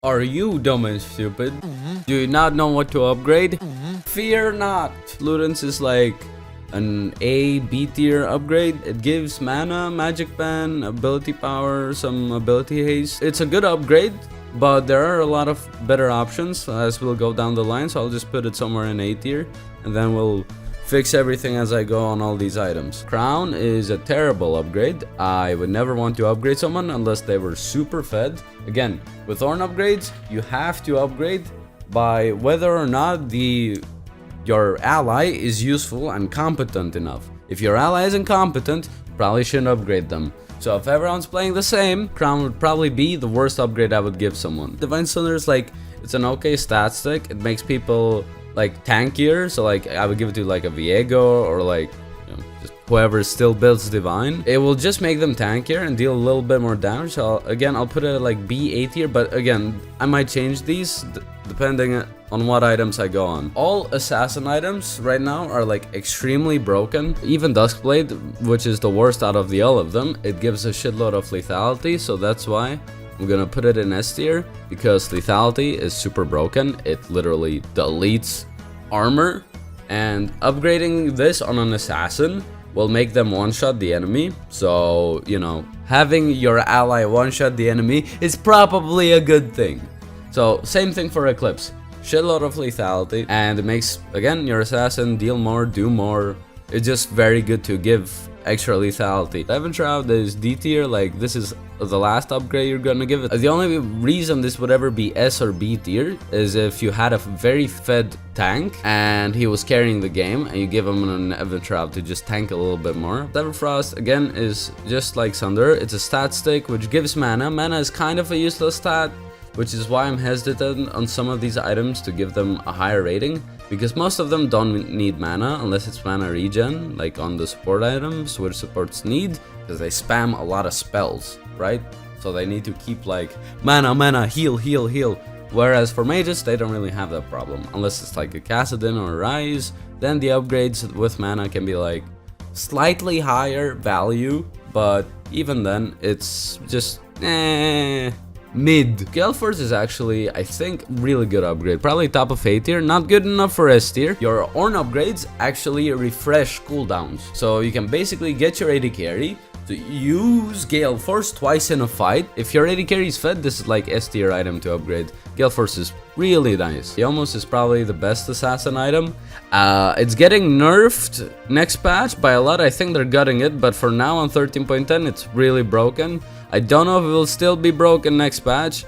Are you dumb and stupid? Do you not know what to upgrade? Fear not! Luden's is like an A, B tier upgrade. It gives mana, magic ban, ability power, some ability haste. It's a good upgrade, but there are a lot of better options as we'll go down the line, so I'll just put it somewhere in A tier, and then we'll fix everything as I go on all these items. Crown is a terrible upgrade. I would never want to upgrade someone unless they were super fed. Again, with Ornn upgrades, you have to upgrade by whether or not your ally is useful and competent enough. If your ally isn't competent, you probably shouldn't upgrade them. So if everyone's playing the same, Crown would probably be the worst upgrade I would give someone. Divine Sunderer is like, it's an okay stat stick. It makes people like tankier, so like I would give it to like a Viego or like, you know, just whoever still builds Divine. It will just make them tankier and deal a little bit more damage. So I'll put it at like B, A tier, but again, I might change these depending on what items I go on. All assassin items right now are like extremely broken. Even Duskblade, which is the worst out of all of them, it gives a shitload of lethality, so that's why I'm gonna put it in S tier, because lethality is super broken. It literally deletes armor, and upgrading this on an assassin will make them one-shot the enemy. So, you know, having your ally one-shot the enemy is probably a good thing. So, same thing for Eclipse. Shitload of lethality, and it makes, again, your assassin deal more, do more. It's just very good to give extra lethality. Evenshroud is D tier, like this is the last upgrade you're gonna give it. The only reason this would ever be S or B tier is if you had a very fed tank and he was carrying the game and you give him an Evenshroud to just tank a little bit more. Everfrost, again, is just like Sunderer. It's a stat stick which gives mana. Mana is kind of a useless stat, which is why I'm hesitant on some of these items to give them a higher rating, because most of them don't need mana unless it's mana regen, like on the support items, which supports need, because they spam a lot of spells, right? So they need to keep like mana, heal, heal, heal. Whereas for mages, they don't really have that problem, unless it's like a Kassadin or a Rise. Then the upgrades with mana can be like slightly higher value, but even then, it's just mid. Galeforce is actually, I think, really good upgrade. Probably top of A tier, not good enough for S tier. Your Ornn upgrades actually refresh cooldowns. So you can basically get your AD carry to use Galeforce twice in a fight. If your AD carry is fed, this is like S tier item to upgrade. Galeforce is really nice. Youmuu is probably the best assassin item. It's getting nerfed next patch by a lot. I think they're gutting it, but for now on 13.10, it's really broken. I don't know if it will still be broken next patch.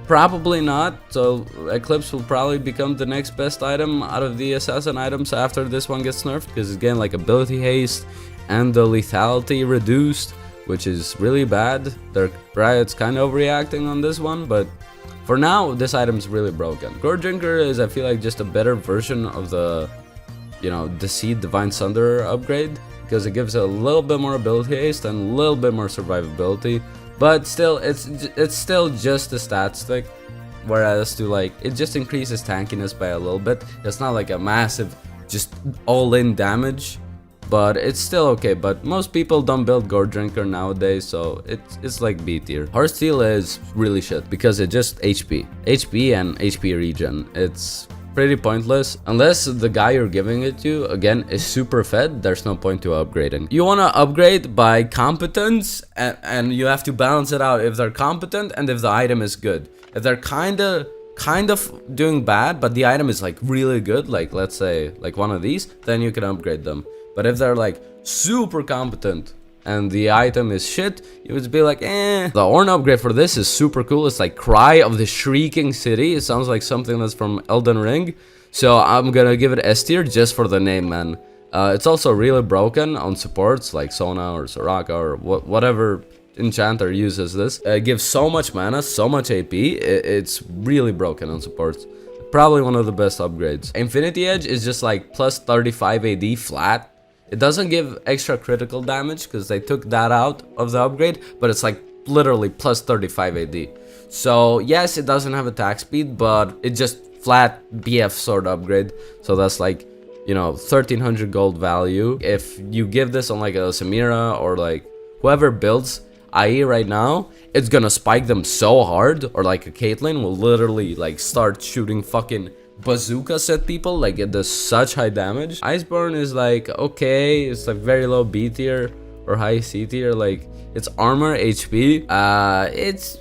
Probably not. So Eclipse will probably become the next best item out of the assassin items after this one gets nerfed, because it's getting like ability haste and the lethality reduced, which is really bad. Riot's kind of overreacting on this one, but for now this item is really broken. Goredrinker is, I feel like, just a better version of the, you know, Deceit Divine Sunderer upgrade, because it gives a little bit more ability haste and a little bit more survivability. But still, it's still just a stat stick, whereas to like, it just increases tankiness by a little bit. It's not like a massive, just all-in damage, but it's still okay. But most people don't build Goredrinker nowadays, so it's like B tier. Heartsteel is really shit, because it just HP and HP regen. It's pretty pointless. Unless the guy you're giving it to, again, is super fed, there's no point to upgrading. You want to upgrade by competence, and you have to balance it out if they're competent and if the item is good. If they're kind of doing bad, but the item is like really good, like let's say like one of these, then you can upgrade them. But if they're like super competent and the item is shit, you would be like, eh. The Ornn upgrade for this is super cool. It's like Cry of the Shrieking City. It sounds like something that's from Elden Ring. So I'm gonna give it S tier just for the name, man. It's also really broken on supports like Sona or Soraka or whatever enchanter uses this. It gives so much mana, so much AP. It's really broken on supports. Probably one of the best upgrades. Infinity Edge is just like plus 35 AD flat. It doesn't give extra critical damage because they took that out of the upgrade, but it's like literally plus 35 AD. So yes, it doesn't have attack speed, but it just flat BF sword upgrade. So that's like, you know, 1300 gold value. If you give this on like a Samira or like whoever builds IE right now, it's gonna spike them so hard, or like a Caitlyn will literally like start shooting fucking bazookas at people, like it does such high damage. Iceborn is like okay, it's like very low B tier or high C tier, like it's armor HP, it's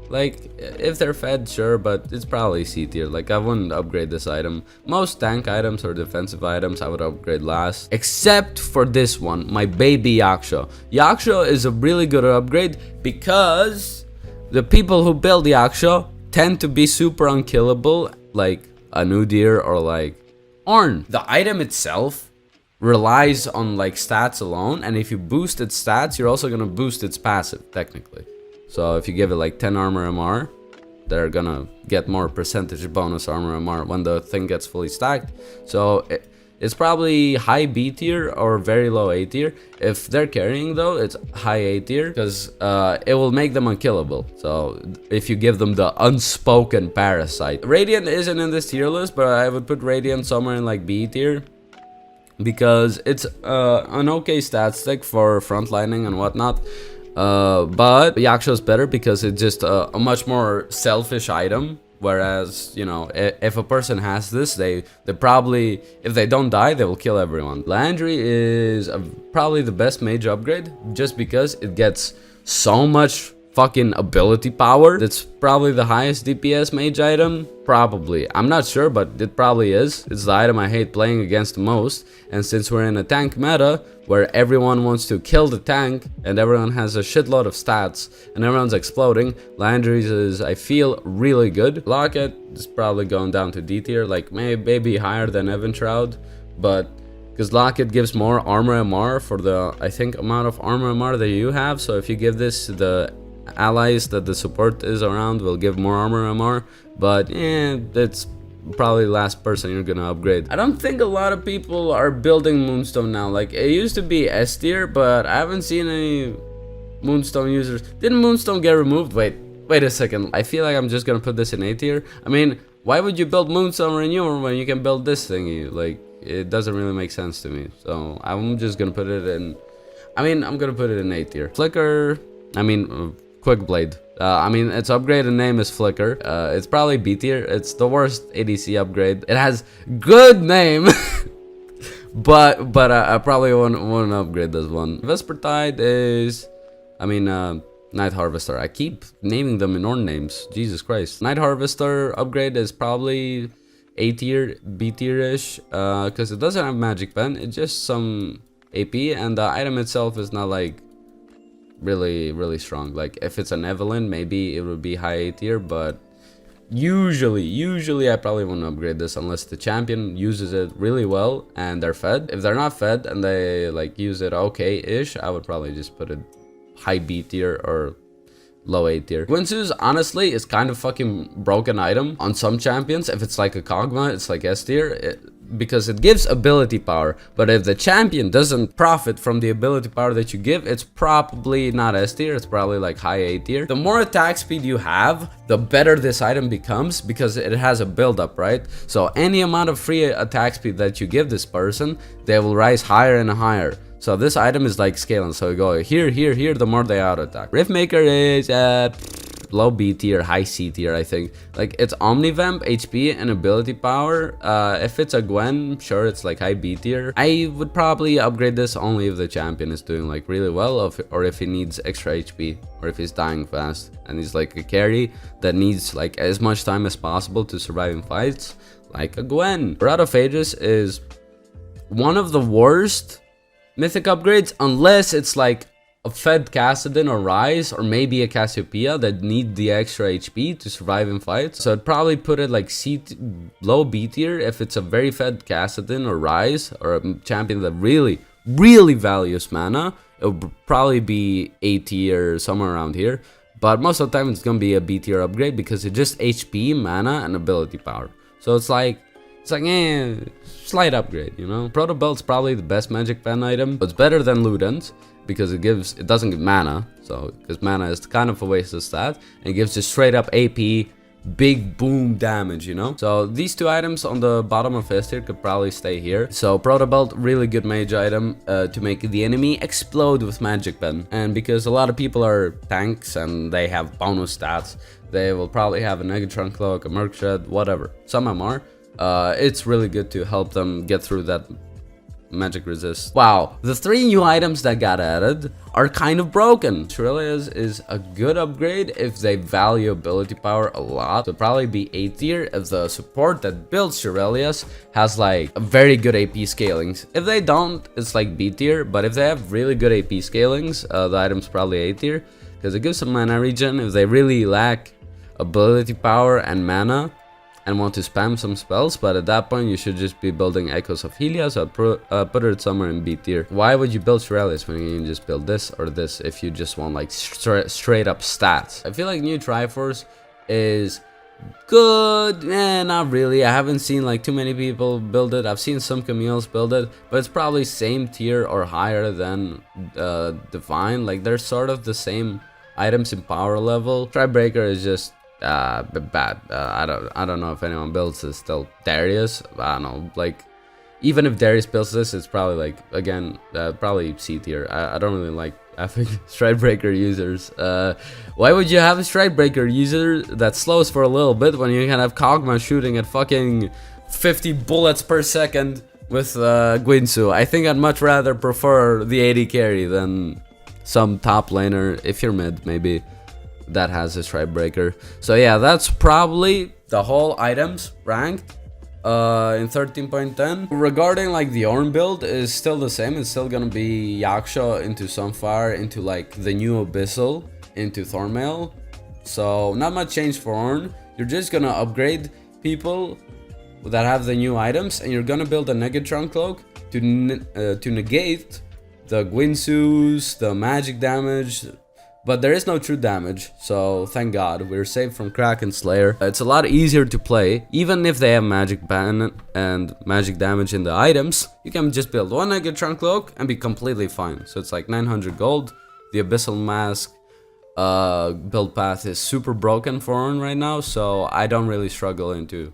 like if they're fed, sure, but it's probably C tier. Like I wouldn't upgrade this item. Most tank items or defensive items I would upgrade last, except for this one, my baby Jak'Sho. Jak'Sho is a really good upgrade because the people who build Jak'Sho tend to be super unkillable, like a Nudir or like Ornn. The item itself relies on like stats alone, and if you boost its stats, you're also gonna boost its passive technically. So if you give it like 10 armor MR, they're gonna get more percentage bonus armor MR when the thing gets fully stacked. So it's probably high B tier or very low A tier. If they're carrying though, it's high A tier because it will make them unkillable. So if you give them the unspoken parasite. Radiant isn't in this tier list, but I would put Radiant somewhere in like B tier, because it's an okay stat stick for frontlining and whatnot. But Jak'Sho is better because it's just a much more selfish item. Whereas, you know, if a person has this, they probably, if they don't die, they will kill everyone. Liandy is probably the best mage upgrade, just because it gets so much fucking ability power. It's probably the highest DPS mage item, probably. I'm not sure, but it probably is. It's the item I hate playing against the most. And since we're in a tank meta, where everyone wants to kill the tank, and everyone has a shitload of stats, and everyone's exploding, Liandy's is, I feel, really good. Locket is probably going down to D tier, like maybe higher than Evenshroud, but because Locket gives more armor MR for the, I think, amount of armor MR that you have. So if you give this to the allies that the support is around, will give more armor MR, but it's probably the last person you're gonna upgrade. I don't think a lot of people are building Moonstone now. Like it used to be S tier, but I haven't seen any Moonstone users. Didn't Moonstone get removed? Wait a second. I feel like I'm just gonna put this in A tier. I mean, why would you build Moonstone Renewer when you can build this thingy? Like, it doesn't really make sense to me. So I'm just gonna put it in, I'm gonna put it in A tier. Flicker, Quickblade. Its upgraded name is Flicker. It's probably B tier. It's the worst ADC upgrade. It has good name, but I probably won't upgrade this one. Vespertide is, Night Harvester. I keep naming them in Ornn names. Jesus Christ. Night Harvester upgrade is probably A tier, B tier-ish, because it doesn't have magic pen. It's just some AP, and the item itself is not like really strong. Like if it's an Evelyn, maybe it would be high A tier, but usually I probably won't upgrade this unless the champion uses it really well and they're fed. If they're not fed and they like use it okay-ish, I would probably just put it high B tier or low A tier. Guinsoo honestly is kind of fucking broken item on some champions. If it's like a Kog'Maw, it's like S tier, because it gives ability power. But if the champion doesn't profit from the ability power that you give, it's probably not S tier, it's probably like high A tier. The more attack speed you have, the better this item becomes, because it has a build up, right? So any amount of free attack speed that you give this person, they will rise higher and higher. So this item is like scaling, so you go here, the more they auto attack. Riftmaker is at low B tier, high C tier, I think. Like it's Omnivamp, HP, and ability power. If it's a Gwen, sure, it's like high B tier. I would probably upgrade this only if the champion is doing like really well, or if he needs extra HP, or if he's dying fast and he's like a carry that needs like as much time as possible to survive in fights, like a Gwen. RIOT of Ages is one of the worst mythic upgrades, unless it's like a fed Kassadin or Rise, or maybe a Cassiopeia that need the extra HP to survive in fights. So I'd probably put it like low B tier if it's a very fed Kassadin or Rise, or a champion that really values mana. It would probably be A tier, somewhere around here. But most of the time it's gonna be a B tier upgrade, because it's just HP, mana, and ability power. So it's like slight upgrade, you know. Proto Belt's probably the best magic pen item. It's better than Luden's, because it doesn't give mana, so because mana is kind of a wasted stat, and it gives just straight up AP, big boom damage, you know? So these two items on the bottom of S tier could probably stay here. So Protobelt, really good mage item to make the enemy explode with magic pen. And because a lot of people are tanks and they have bonus stats, they will probably have a Negatron Cloak, a Merc Shred, whatever. Some MR. It's really good to help them get through that magic resist. Wow, the 3 new items that got added are kind of broken. Shurelya's is a good upgrade if they value ability power a lot. It'll probably be A tier if the support that builds Shurelya's has like a very good AP scalings. If they don't, it's like B tier, but if they have really good AP scalings, the item's probably A tier because it gives some mana regen. If they really lack ability power and mana and want to spam some spells, but at that point you should just be building Echoes of Helia, so I'd put it somewhere in B tier. Why would you build Shurelya's when you can just build this or this if you just want like straight up stats? I feel like new Triforce is good, not really. I haven't seen like too many people build it. I've seen some Camille's build it, but it's probably same tier or higher than Divine. Like they're sort of the same items in power level. Stridebreaker is just bad. I don't know if anyone builds this still. Darius, I don't know, like even if Darius builds this, it's probably like, again, probably C tier. I don't really like having Stridebreaker users. Why would you have a Stridebreaker user that slows for a little bit when you can have Kog'Maw shooting at fucking 50 bullets per second with Guinsoo? I think I'd much rather prefer the AD carry than some top laner, if you're mid maybe, that has a Stridebreaker. So yeah, that's probably the whole items ranked in 13.10. Regarding like the Ornn build is still the same. It's still gonna be Jak'Sho into Sunfire, into like the new Abyssal, into Thornmail. So not much change for Ornn. You're just gonna upgrade people that have the new items, and you're gonna build a Negatron Cloak to negate the Guinsoos, the magic damage. But there is no true damage, so thank God, we're safe from Kraken Slayer. It's a lot easier to play, even if they have magic ban and magic damage in the items. You can just build one Negatron Cloak and be completely fine. So it's like 900 gold. The Abyssal Mask build path is super broken for Ornn right now, so I don't really struggle into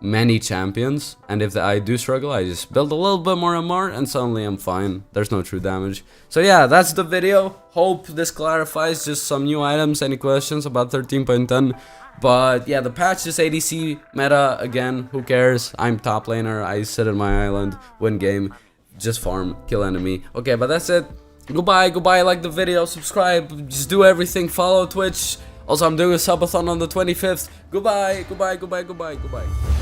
many champions, and if I do struggle, I just build a little bit more MR and suddenly I'm fine. There's no true damage. So yeah, that's the video. Hope this clarifies just some new items. Any questions about 13.10? But yeah, the patch is ADC meta again. Who cares? I'm top laner. I sit in my island, win game, just farm, kill enemy. Okay, but that's it. Goodbye, goodbye. Like the video, subscribe, just do everything. Follow Twitch. Also, I'm doing a subathon on the 25th. Goodbye, goodbye, goodbye, goodbye, goodbye.